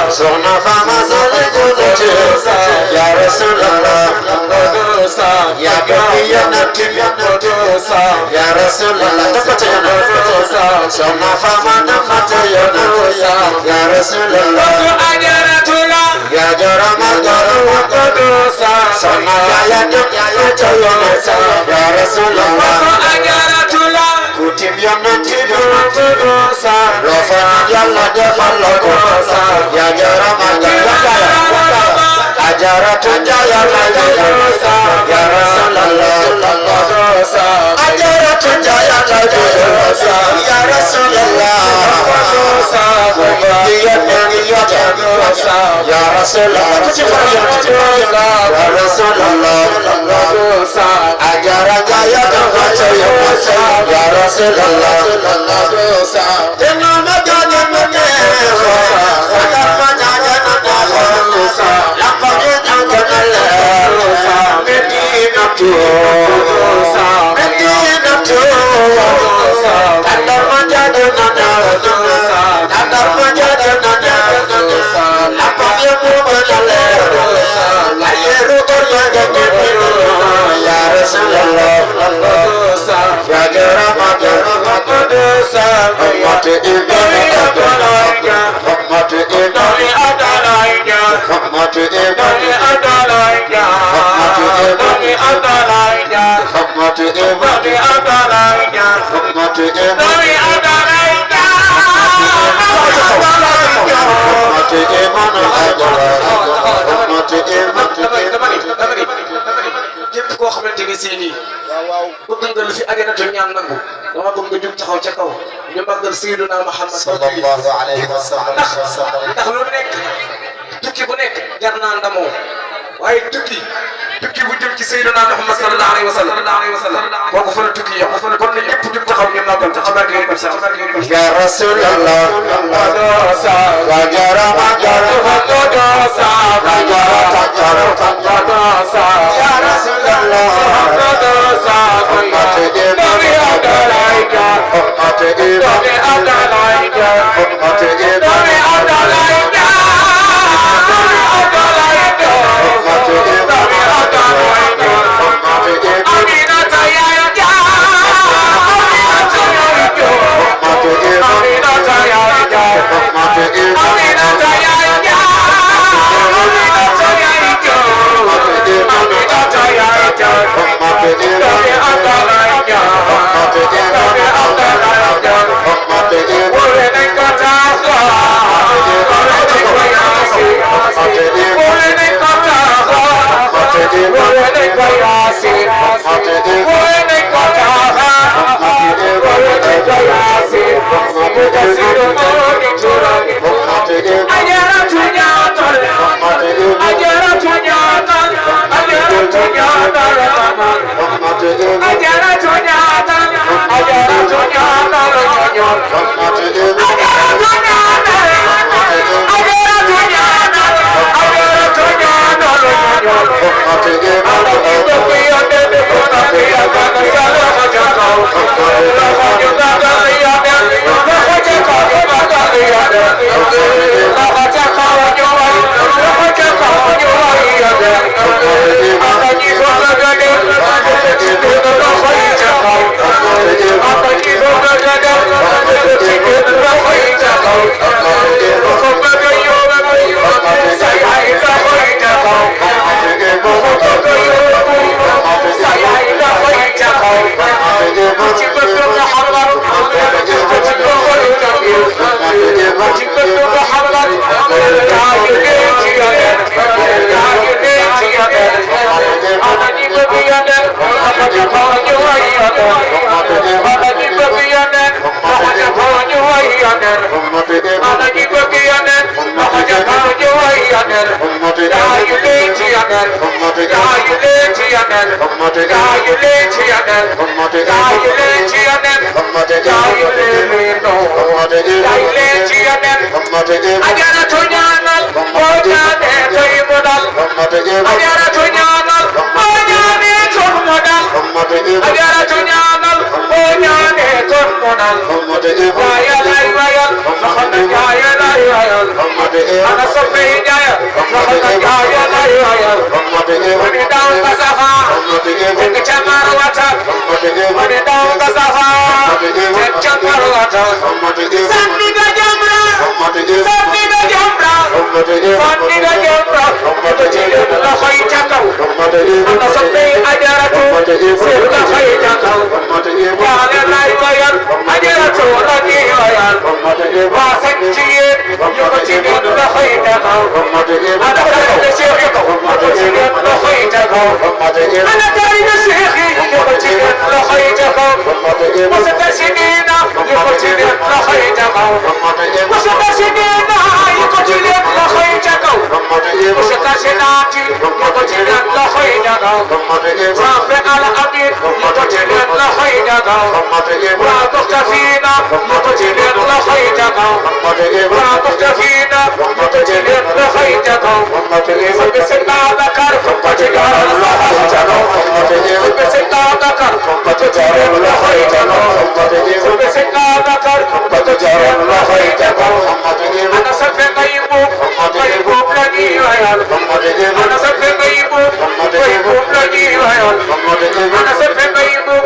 Sona fama sale kuche ya Rasulullah ya Nabi ya Rasulullah Sona fama namata ya Rasulullah ya jarama Sona ya Rasulullah Kutim yang nanti Rofan yalla defalako ya jarama ajaratun jaya ya Rasulullah ajaratun jaya ya Rasulullah ya Rasulullah ya Rasulullah ajaran jaya ya Rasulullah dengan maganya képp koo xamante ni seeni bëgg nga lu fi ajaratu ñaan nangu dama bëgg nga jóg taxaw ca kaw ñu màggal Sayyiduna Muhammad sallallahu alayhi wa sallam ndax lu nekk tukki bu nekk jar naa ndamoo waaye tukki bu jëm ci Sayyiduna Muhammad sallallahu alayhi wa sallam kooku fa la tukki yow kon na ñëpp jóg taxaw ñu màggal taxaw barke ya Rasulullah wa jarama ya kaw sànni nga jamra sànni nga jamra sànni nga jamra ci leen loxo yi ca kaw ana soppey ajaratu seen loxo yi ca kaw waale lay wayal ajaratu la ñuy wayal waa sañ ci yéen ñu ko ci leen loxo yi ca kaw ana taalibe Cheikh yi ko ci leen loxo yi ca kaw ana taalibe Cheikh yi ñu ko ci leen loxo yi ca kaw wasata si diina ñu ko ci leen loxo yi ca kaw wasata si diina ñu ko ci leen loxo yi ca kaw wasata si naati ñu ko ci leen loxo yi ca kaw safe al amin ñu ko ci leen loxo yi ca kaw waa doxta fiina ñu ko ci leen loxo yi ca kaw waa doxta fiina ñu ko ci leen loxo yi ca kaw sabe sëñ Babacar ko ci leen loxo yi ca kaw sabe sëñ Babacar ko ci leen loxo yi ca kaw sabe sëñ Babacar ko ci leen loxo yi ca kaw ana safe ngay buub la ñuy wayal ana safe ngay buub la ñuy wayal ana safe ngay buub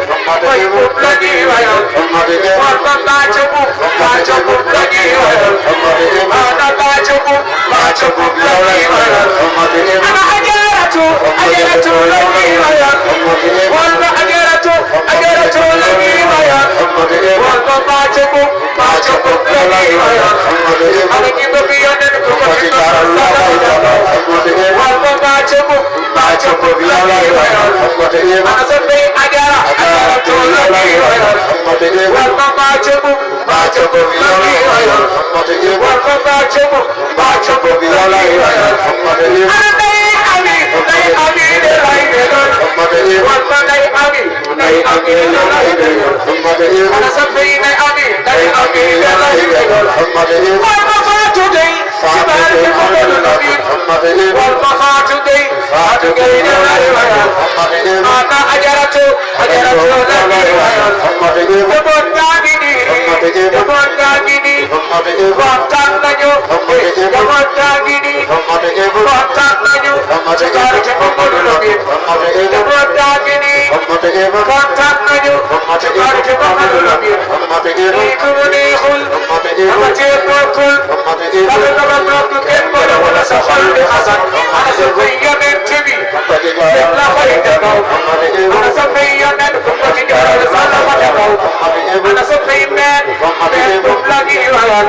la ñuy wayal war ba baaca buub la ñuy wayal ana baaca buub la ñuy wayal ana ajaratu la ñuy wayal war ba ajaratu la ñuy wayal war ba baaca buub la ñuy wayal ana ki bëgg yonent ko ci war ba baaca buub la ñuy wayal ana sa fay ajaratu la ñuy wayal war ba baaca buub la ñuy wayal war ba baaca buub la ñuy wayal ana day ami de lay doon war ba day ami de lay doon ana sa fay day ami de lay doon war ba faatu day ci barke Muhammadu Nabi war ba faatu day de lay wayal ana ajaratu la ñuy wayal demoon gaa ngi nii waxtaan nañu demoon gaa ngi nii waxtaan nañu ci barke Muhammadu Nabi demoon gaa ngi nii waxtaan nañu ci barke Muhammadu Nabi nii ku mu neexul dama cee bokkul dama bokk kenn mënu wala sa xol di xasan ana sa koy yonent bi def la koy jagaw ana sa koy yonent ko ci jaral sa la ko jagaw ana sa koy meen bu la ñuy wayal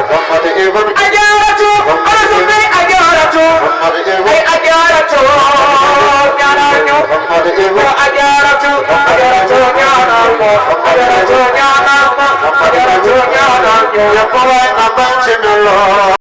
ajaratu ana sa koy ajaratu ay ajaratu ñaanal ñu ajaratu ñaanal ñu ajaratu ñaanal ñu yëpp way na ban ci melo